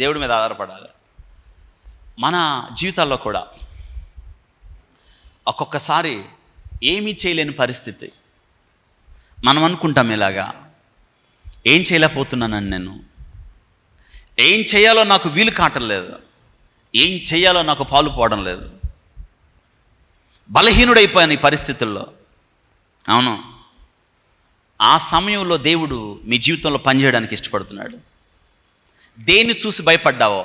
దేవుడి మీద ఆధారపడాలి. మన జీవితాల్లో కూడా ఒక్కొక్కసారి ఏమీ చేయలేని పరిస్థితి. మనం అనుకుంటాం ఇలాగా, ఏం చేయలేకపోతున్నానని, నేను ఏం చేయాలో నాకు వీలు కావటం లేదు, ఏం చేయాలో నాకు పాలు పోవడం లేదు, బలహీనుడైపోయాను ఈ పరిస్థితుల్లో. అవును, ఆ సమయంలో దేవుడు మీ జీవితంలో పనిచేయడానికి ఇష్టపడుతున్నాడు. దేన్ని చూసి భయపడ్డావో,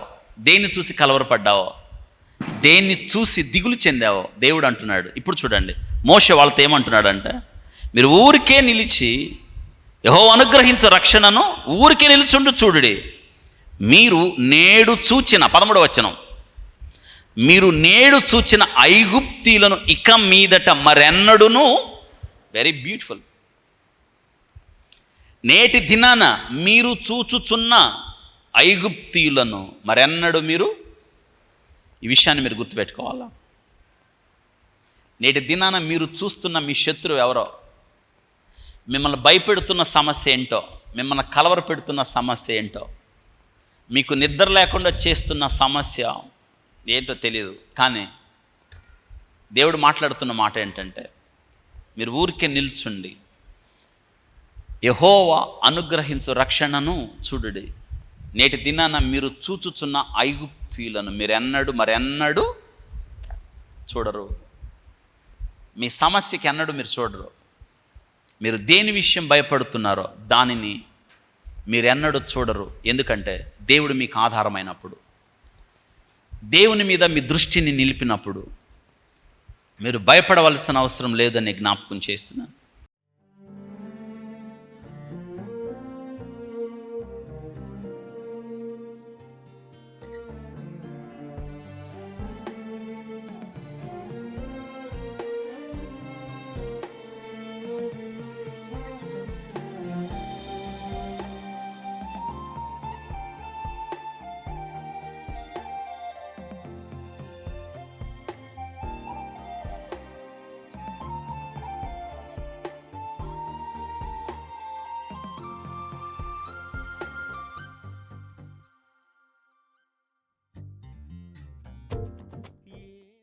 దేన్ని చూసి కలవరపడ్డావో, దేన్ని చూసి దిగులు చెందావో దేవుడు అంటున్నాడు. ఇప్పుడు చూడండి, మోషే వాళ్ళతో ఏమంటున్నాడంటే, మీరు ఊరికే నిలిచి యెహోవా అనుగ్రహించు రక్షణను ఊరికే నిలుచుండు చూడుడి. మీరు నేడు చూచిన 13వ వచనం, మీరు నేడు చూచిన ఐగుప్తీయులను ఇక మీదట మరెన్నడును, వెరీ బ్యూటిఫుల్, నేటి దినాన మీరు చూచుచున్న ఐగుప్తీయులను మరెన్నడు మీరు, ఈ విషయాన్ని మీరు గుర్తుపెట్టుకోవాలా. నేటి దినాన మీరు చూస్తున్న మీ శత్రువు ఎవరో, మిమ్మల్ని భయపెడుతున్న సమస్య ఏంటో, మిమ్మల్ని కలవర పెడుతున్న సమస్య ఏంటో, మీకు నిద్ర లేకుండా చేస్తున్న సమస్య ఏంటో తెలియదు. కానీ దేవుడు మాట్లాడుతున్న మాట ఏంటంటే, మీరు ఊరికే నిల్చుండి యెహోవా అనుగ్రహించు రక్షణను చూడుడి. నేటి దినాన మీరు చూచుచున్న ఐగుప్తీయులను మరెన్నడు చూడరు. మీ సమస్యకి ఎన్నడూ మీరు చూడరు. మీరు దేని విషయం భయపడుతున్నారో దానిని మీరెన్నడూ చూడరు. ఎందుకంటే దేవుడు మీకు ఆధారమైనప్పుడు, దేవుని మీద మీ దృష్టిని నిలిపినప్పుడు మీరు భయపడవలసిన అవసరం లేదని జ్ఞాపకం చేస్తున్నాను.